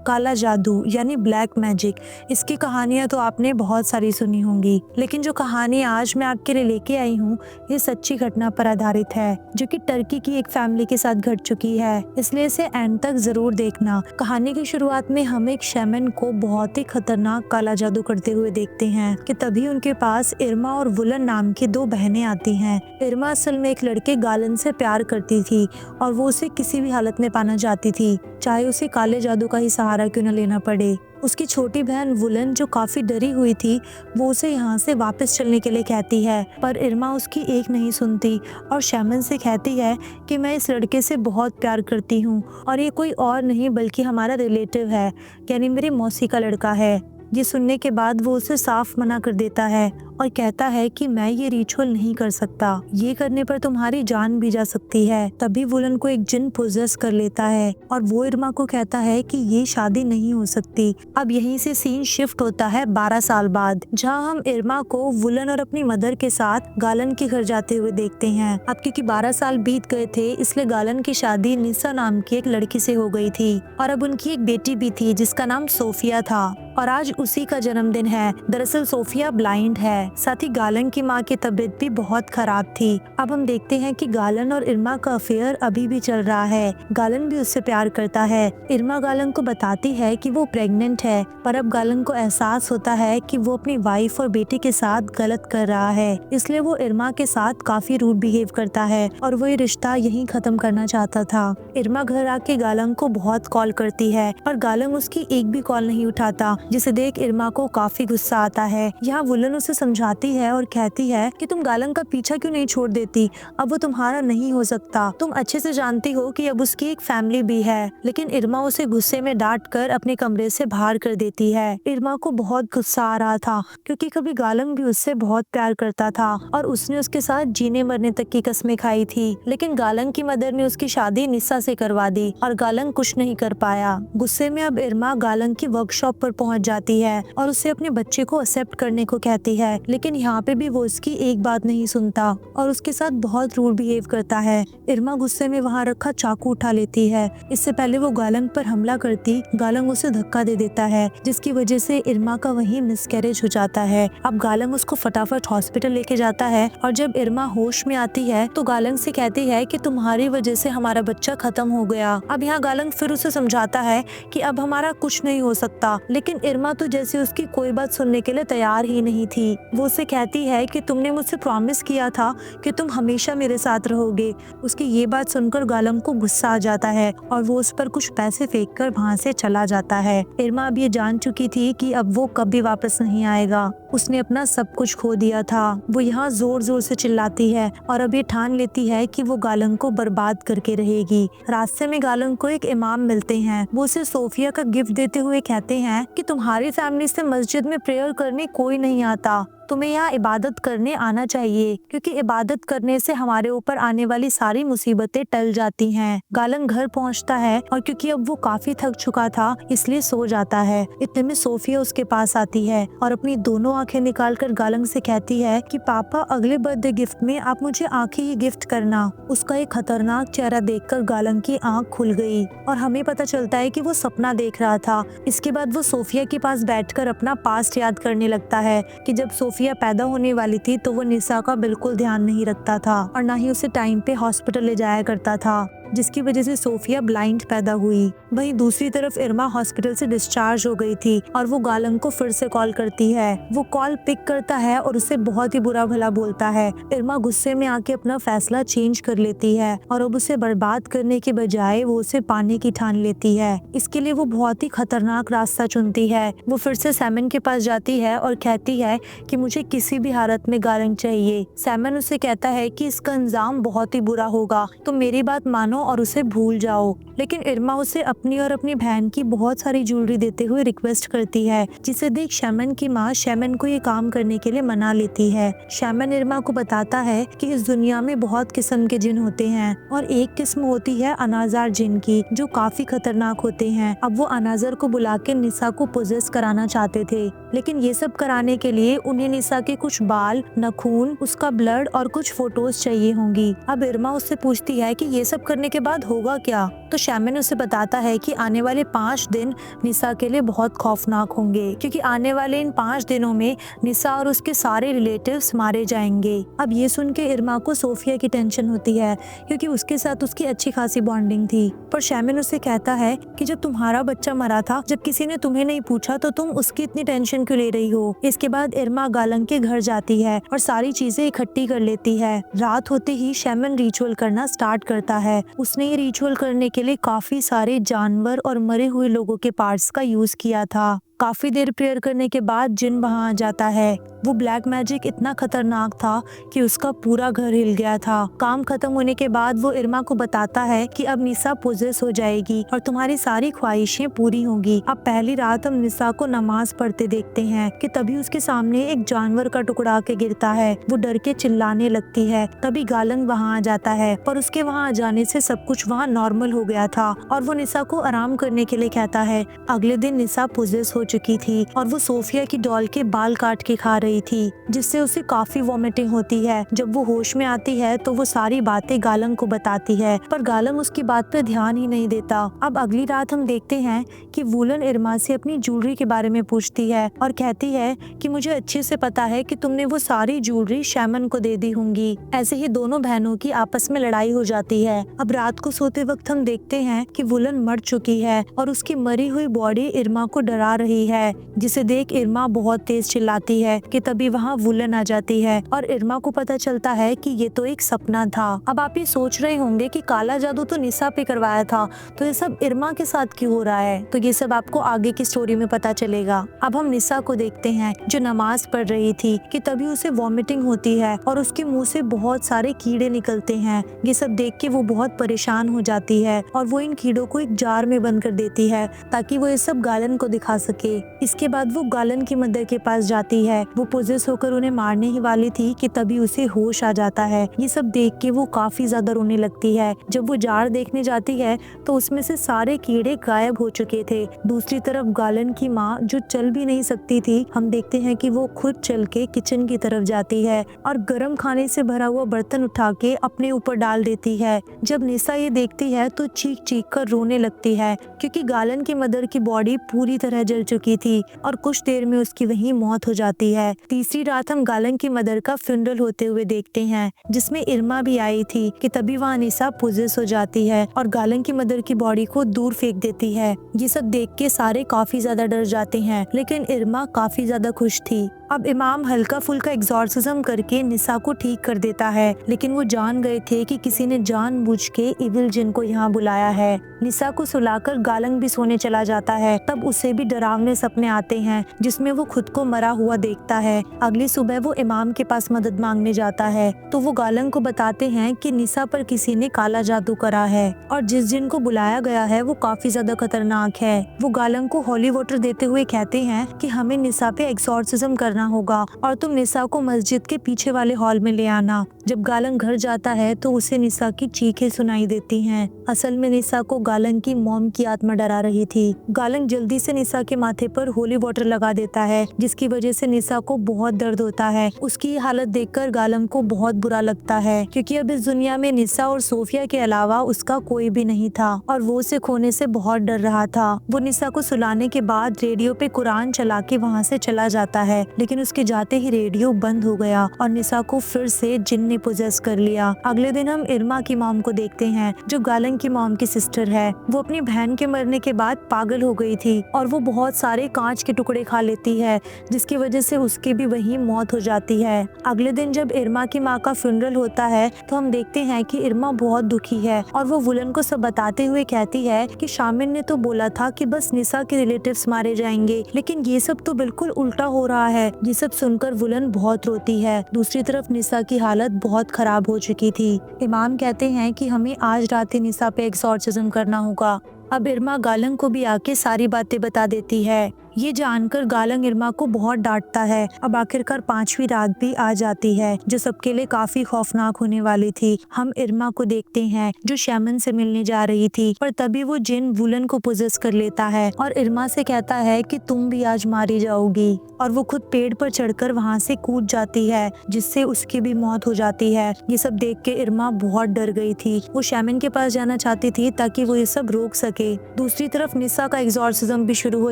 काला जादू यानी ब्लैक मैजिक। इसकी कहानियां तो आपने बहुत सारी सुनी होंगी, लेकिन जो कहानी आज मैं आपके लिए लेके आई हूँ ये सच्ची घटना पर आधारित है, जो कि टर्की की एक फैमिली के साथ घट चुकी है। इसलिए इसे एंड तक जरूर देखना। कहानी की शुरुआत में हम एक शैमन को बहुत ही खतरनाक काला जादू करते हुए देखते हैं कि तभी उनके पास इरमा और वुलन नाम की दो बहनें आती हैं। इरमा असल में एक लड़के गालन से प्यार करती थी और वो उसे किसी भी हालत में पाना चाहती थी, चाहे उसे काले जादू का ही सहारा क्यों न लेना पड़े। उसकी छोटी बहन वुलन जो काफी डरी हुई थी, वो उसे यहाँ से वापस चलने के लिए कहती है, पर इरमा उसकी एक नहीं सुनती और शैमन से कहती है कि मैं इस लड़के से बहुत प्यार करती हूँ और ये कोई और नहीं बल्कि हमारा रिलेटिव है, यानी मेरी मौसी का लड़का है। ये सुनने के बाद वो उसे साफ मना कर देता है और कहता है कि मैं ये रिचुअल नहीं कर सकता, ये करने पर तुम्हारी जान भी जा सकती है। तभी वुलन को एक जिन पोजेस कर लेता है और वो इरमा को कहता है कि ये शादी नहीं हो सकती। अब यहीं से सीन शिफ्ट होता है 12 साल बाद, जहां हम इरमा को वुलन और अपनी मदर के साथ गालन के घर जाते हुए देखते हैं। अब क्योंकि 12 साल बीत गए थे, इसलिए गालन की शादी निसा नाम की एक लड़की से हो गई थी और अब उनकी एक बेटी भी थी जिसका नाम सोफिया था और आज उसी का जन्मदिन है। दरअसल सोफिया ब्लाइंड है, साथ ही गालन की माँ की तबीयत भी बहुत खराब थी। अब हम देखते हैं कि गालन और इरमा का अफेयर अभी भी चल रहा है। गालन भी उससे प्यार करता है। इरमा गालन को बताती है कि वो प्रेग्नेंट है, पर अब गालन को एहसास होता है कि वो अपनी वाइफ और बेटी के साथ गलत कर रहा है, इसलिए वो इरमा के साथ काफी रूड बिहेव करता है और वो ये रिश्ता यहीं खत्म करना चाहता था। इरमा घर आके गालन को बहुत कॉल करती है पर गालन उसकी एक भी कॉल नहीं उठाता, जिसे देख इरमा को काफी गुस्सा आता है। यहाँ वुलन उसे समझाती है और कहती है कि तुम गालन का पीछा क्यों नहीं छोड़ देती, अब वो तुम्हारा नहीं हो सकता। तुम अच्छे से जानती हो कि अब उसकी एक फैमिली भी है। लेकिन इरमा उसे गुस्से में डांट कर अपने कमरे से बाहर कर देती है। इरमा को बहुत गुस्सा आ रहा था क्योंकि कभी गालन भी उससे बहुत प्यार करता था और उसने उसके साथ जीने मरने तक की कस्में खाई थी, लेकिन गालन की मदर ने उसकी शादी निसा से करवा दी और गालन कुछ नहीं कर पाया। गुस्से में अब इरमा गालन की वर्कशॉप पर पहुंच जाती है और उसे अपने बच्चे को एक्सेप्ट करने को कहती है, लेकिन यहाँ पे भी वो उसकी एक बात नहीं सुनता और उसके साथ बहुत रूड बिहेव करता है। इरमा गुस्से में वहाँ रखा चाकू उठा लेती है। इससे पहले वो गालन पर हमला करती, गालन उसे धक्का दे देता है, जिसकी वजह से इरमा का वहीं मिसकैरेज हो जाता है। अब गालन उसको फटाफट हॉस्पिटल लेके जाता है और जब इरमा होश में आती है तो गालन से कहती है कि तुम्हारी वजह से हमारा बच्चा खत्म हो गया। अब यहाँ गालन फिर उसे समझाता है कि अब हमारा कुछ नहीं हो सकता, लेकिन इरमा तो जैसे उसकी कोई बात सुनने के लिए तैयार ही नहीं थी। वो उसे कहती है कि तुमने मुझसे प्रॉमिस किया था कि तुम हमेशा मेरे साथ रहोगे। उसकी ये बात सुनकर गालन को गुस्सा आ जाता है और वो उस पर कुछ पैसे फेंक कर वहाँ से चला जाता है। इरमा अब ये जान चुकी थी कि अब वो कभी वापस नहीं आएगा, उसने अपना सब कुछ खो दिया था। वो यहाँ जोर जोर से चिल्लाती है और अब ये ठान लेती है कि वो गालन को बर्बाद करके रहेगी। रास्ते में गालन को एक इमाम मिलते हैं। वो उसे सोफिया का गिफ्ट देते हुए कहते हैं कि तुम्हारी फैमिली से मस्जिद में प्रेयर करने कोई नहीं आता, तुम्हें यहाँ इबादत करने आना चाहिए, क्योंकि इबादत करने से हमारे ऊपर आने वाली सारी मुसीबतें टल जाती हैं। गालन घर पहुँचता है और क्योंकि अब वो काफी थक चुका था इसलिए सो जाता है। इतने में सोफिया उसके पास आती है और अपनी दोनों आंखें निकालकर गालन से कहती है कि पापा अगले बर्थडे गिफ्ट में आप मुझे आंखें ही गिफ्ट करना। उसका एक खतरनाक चेहरा देखकर गालन की आंख खुल गई और हमें पता चलता है कि वो सपना देख रहा था। इसके बाद वो सोफिया के पास बैठकर अपना पास्ट याद करने लगता है कि जब सोफिया पैदा होने वाली थी तो वो निसा का बिल्कुल ध्यान नहीं रखता था और ना ही उसे टाइम पे हॉस्पिटल ले जाया करता था, जिसकी वजह से सोफिया ब्लाइंड पैदा हुई। वहीं दूसरी तरफ इरमा हॉस्पिटल से डिस्चार्ज हो गई थी और वो गालन को फिर से कॉल करती है। वो कॉल पिक करता है और उसे बहुत ही बुरा भला बोलता है। इरमा गुस्से में आके अपना फैसला चेंज कर लेती है और अब उसे बर्बाद करने के बजाय वो उसे पाने की ठान लेती है। इसके लिए वो बहुत ही खतरनाक रास्ता चुनती है। वो फिर से सैमन के पास जाती है और कहती है कि मुझे किसी भी हालत में गालन चाहिए। सैमन उसे कहता है कि इसका अंजाम बहुत ही बुरा होगा, तुम मेरी बात मानो और उसे भूल जाओ। लेकिन इरमा उसे अपनी और अपनी बहन की बहुत सारी ज्वेलरी देते हुए रिक्वेस्ट करती है, जिसे देख शैमन की माँ शैमन को ये काम करने के लिए मना लेती है। शैमन इरमा को बताता है कि इस दुनिया में बहुत किस्म के जिन होते हैं और एक किस्म होती है अनाजार जिन की, जो काफी खतरनाक होते हैं। अब वो अनाजर को बुला के निसा को पोजेस कराना चाहते थे, लेकिन ये सब कराने के लिए उन्हें निसा के कुछ बाल, नखून, उसका ब्लड और कुछ फोटोज चाहिए होंगी। अब इरमा उससे पूछती है कि ये सब करने के बाद होगा क्या? तो शैमन उसे बताता है कि आने वाले 5 दिन निसा के लिए बहुत खौफनाक होंगे, क्योंकि आने वाले इन 5 दिनों में निसा और उसके सारे रिलेटिव्स मारे जाएंगे। अब ये सुन के इरमा को सोफिया की टेंशन होती है, क्योंकि उसके साथ उसकी अच्छी खासी बॉन्डिंग थी। पर शैमन उसे कहता है कि जब तुम्हारा बच्चा मरा था, जब किसी ने तुम्हें नहीं पूछा, तो तुम उसकी इतनी टेंशन क्यों ले रही हो? इसके बाद इरमा गालंग के घर जाती है और सारी चीजें इकट्ठी कर लेती है। रात होते ही शैमन रिचुअल करना स्टार्ट करता है। उसने ये रिचुअल करने के लिए काफी सारे जानवर और मरे हुए लोगों के पार्ट्स का यूज किया था। काफी देर प्रेयर करने के बाद जिन वहां आ जाता है। वो ब्लैक मैजिक इतना खतरनाक था कि उसका पूरा घर हिल गया था। काम खत्म होने के बाद वो इरमा को बताता है कि अब निसा पोजेस हो जाएगी और तुम्हारी सारी ख्वाहिशें पूरी होंगी। अब पहली रात हम निसा को नमाज पढ़ते देखते हैं कि तभी उसके सामने एक जानवर का टुकड़ा आके गिरता है। वो डर के चिल्लाने लगती है। तभी गालंग वहाँ आ जाता है, पर उसके वहाँ आ जाने से सब कुछ वहाँ नॉर्मल हो गया था और वो निसा को आराम करने के लिए कहता है। अगले दिन निसा पोजेस हो चुकी थी और वो सोफिया की डॉल के बाल काट के खा रही थी, जिससे उसे काफी वॉमिटिंग होती है। जब वो होश में आती है तो वो सारी बातें गालंग को बताती है, पर गालंग उसकी बात पे ध्यान ही नहीं देता। अब अगली रात हम देखते हैं कि वुलन इरमा से अपनी ज्वेलरी के बारे में पूछती है और कहती है कि मुझे अच्छे से पता है कि तुमने वो सारी ज्वेलरी शैमन को दे दी होंगी। ऐसे ही दोनों बहनों की आपस में लड़ाई हो जाती है। अब रात को सोते वक्त हम देखते हैं कि वुलन मर चुकी है और उसकी मरी हुई बॉडी इरमा को डरा रही है, जिसे देख इरमा बहुत तेज चिल्लाती है कि तभी वहाँ वुलन आ जाती है और इरमा को पता चलता है कि ये तो एक सपना था। अब आप ये सोच रहे होंगे कि काला जादू तो निसा पे करवाया था, तो ये सब इरमा के साथ क्यों हो रहा है? तो ये सब आपको आगे की स्टोरी में पता चलेगा। अब हम निसा को देखते हैं जो नमाज पढ़ रही थी कि तभी उसे वॉमिटिंग होती है और उसके मुंह से बहुत सारे कीड़े निकलते हैं। ये सब देख के वो बहुत परेशान हो जाती है और वो इन कीड़ों को एक जार में बंद कर देती है ताकि वो ये सब गालन को दिखा सके। इसके बाद वो गालन की मदर के पास जाती है। वो पोजेस होकर उन्हें मारने ही वाली थी कि तभी उसे होश आ जाता है। ये सब देख के वो काफी ज्यादा रोने लगती है। जब वो जार देखने जाती है तो उसमें से सारे कीड़े गायब हो चुके थे। दूसरी तरफ गालन की माँ जो चल भी नहीं सकती थी, हम देखते हैं कि वो खुद चल के किचन की तरफ जाती है और गर्म खाने से भरा हुआ बर्तन उठा के अपने ऊपर डाल देती है। जब निसा ये देखती है तो चीख चीख कर रोने लगती है, क्योंकि गालन की मदर की बॉडी पूरी तरह जल चुकी थी और कुछ देर में उसकी वहीं मौत हो जाती है। तीसरी रात हम गालन की मदर का फ्यूनरल होते हुए देखते हैं, जिसमें इरमा भी आई थी कि तभी वहाँ निसा पोजेस हो जाती है और गालन की मदर की बॉडी को दूर फेंक देती है। ये सब देख के सारे काफी ज्यादा डर जाते हैं, लेकिन इरमा काफी ज्यादा खुश थी। अब इमाम हल्का फुल्का एग्जॉर्सिज्म करके निसा को ठीक कर देता है, लेकिन वो जान गए थे कि किसी ने जानबूझ के इविल जिन को यहाँ बुलाया है। निसा को सुलाकर गालंग भी सोने चला जाता है। तब उसे भी डरावने सपने आते हैं जिसमें वो खुद को मरा हुआ देखता है। अगली सुबह वो इमाम के पास मदद मांगने जाता है तो वो गालंग को बताते हैं कि निसा पर किसी ने काला जादू करा है और जिस जिन को बुलाया गया है वो काफी ज्यादा खतरनाक है। वो गालंग को होली वाटर देते हुए कहते हैं कि हमें निसा पे एक्सॉर्सिज्म करना होगा और तुम निसा को मस्जिद के पीछे वाले हॉल में ले आना। जब गालंग घर जाता है तो उसे निसा की चीखें सुनाई देती हैं। असल में निसा को गालंग की मॉम की आत्मा डरा रही थी। गालंग जल्दी से निसा के माथे पर होली वाटर लगा देता है, जिसकी वजह से निसा को बहुत दर्द होता है। उसकी ये हालत देखकर गालंग को बहुत बुरा लगता है, क्योंकि अब इस दुनिया में निसा और सोफिया के अलावा उसका कोई भी नहीं था और वो उसे खोने से बहुत डर रहा था। वो निसा को सुलाने के बाद रेडियो पे कुरान चला के वहाँ से चला जाता है, लेकिन उसके जाते ही रेडियो बंद हो गया और निसा को फिर से जिन ने पोजेस कर लिया। अगले दिन हम इरमा की मॉम को देखते हैं जो गालंग की मॉम की सिस्टर है। वो अपनी बहन के मरने के बाद पागल हो गई थी और वो बहुत सारे कांच के टुकड़े खा लेती है, जिसकी वजह से उसकी भी वही मौत हो जाती है। अगले दिन जब इरमा की माँ का फ्यूनरल होता है तो हम देखते हैं कि इरमा बहुत दुखी है और वो वुलन को सब बताते हुए कहती है कि शामिर ने तो बोला था कि बस निसा के रिलेटिव्स मारे जाएंगे, लेकिन ये सब तो बिल्कुल उल्टा हो रहा है। ये सब सुनकर वुलन बहुत रोती है। दूसरी तरफ निसा की हालत बहुत खराब हो चुकी थी। इमाम कहते हैं कि हमें आज रात ही निसा पे एक्सॉर्सिज्म करना होगा। अब इरमा गालंग को भी आके सारी बातें बता देती है। ये जानकर गालंग इरमा को बहुत डांटता है। अब आखिरकार 5वीं रात भी आ जाती है जो सबके लिए काफी खौफनाक होने वाली थी। हम इरमा को देखते हैं जो शैमन से मिलने जा रही थी, पर तभी वो जिन वुलन को पोजेस कर लेता है और इरमा से कहता है कि तुम भी आज मारी जाओगी, और वो खुद पेड़ पर चढ़कर वहाँ से कूद जाती है जिससे उसकी भी मौत हो जाती है। ये सब देख के इरमा बहुत डर गई थी। वो शैमन के पास जाना चाहती थी ताकि वो ये सब रोक सके। दूसरी तरफ निसा का एग्जॉर्सिज्म भी शुरू हो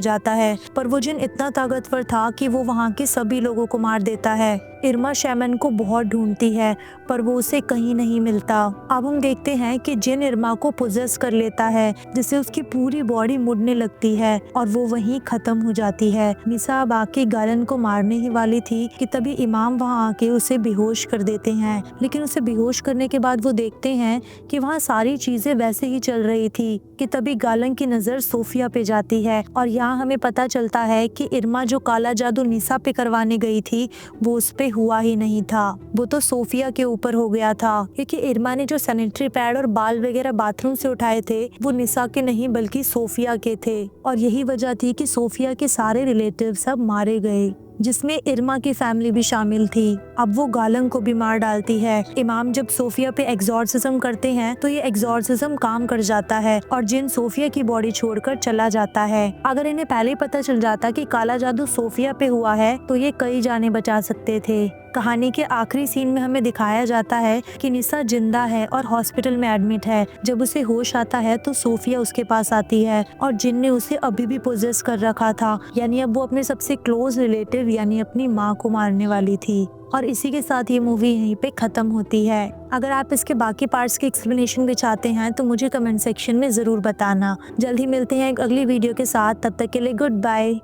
जाता है, पर वो जिन इतना ताकतवर था कि वो वहाँ के सभी लोगों को मार देता है। इरमा शैमन को बहुत ढूंढती है पर वो उसे कहीं नहीं मिलता। अब हम देखते हैं कि जिन इरमा को पोजेस कर लेता है जिससे उसकी पूरी बॉडी मुड़ने लगती है और वो वहीं खत्म हो जाती है। निसा अब आके गालन को मारने ही वाली थी कि तभी इमाम वहाँ आके उसे बेहोश कर देते हैं, लेकिन उसे बेहोश करने के बाद वो देखते हैं कि वहाँ सारी चीजें वैसे ही चल रही थी कि तभी गालन की नजर सोफिया पे जाती है और यहाँ हमें पता चलता है कि इरमा जो काला जादू निसा पे करवाने गई थी वो उस पे हुआ ही नहीं था, वो तो सोफिया के ऊपर हो गया था, क्योंकि इरमा ने जो सैनिटरी पैड और बाल वगैरह बाथरूम से उठाए थे वो निसा के नहीं बल्कि सोफिया के थे, और यही वजह थी कि सोफिया के सारे रिलेटिव सब मारे गए जिसमें इरमा की फैमिली भी शामिल थी। अब वो गालंग को भी मार डालती है। इमाम जब सोफिया पे एग्जॉर्सिज्म करते हैं तो ये एग्जॉर्सिज्म काम कर जाता है और जिन सोफिया की बॉडी छोड़कर चला जाता है। अगर इन्हें पहले ही पता चल जाता कि काला जादू सोफिया पे हुआ है तो ये कई जाने बचा सकते थे। कहानी के आखिरी सीन में हमें दिखाया जाता है कि निसा जिंदा है और हॉस्पिटल में एडमिट है। जब उसे होश आता है तो सोफिया उसके पास आती है और जिन ने उसे अभी भी पोजेस कर रखा था, यानी अब वो अपने सबसे क्लोज रिलेटिव यानी अपनी माँ को मारने वाली थी। और इसी के साथ ये मूवी यहीं पे खत्म होती है। अगर आप इसके बाकी पार्ट्स की एक्सप्लेनेशन भी चाहते हैं तो मुझे कमेंट सेक्शन में ज़रूर बताना। जल्द ही मिलते हैं एक अगली वीडियो के साथ, तब तक के लिए गुड बाय।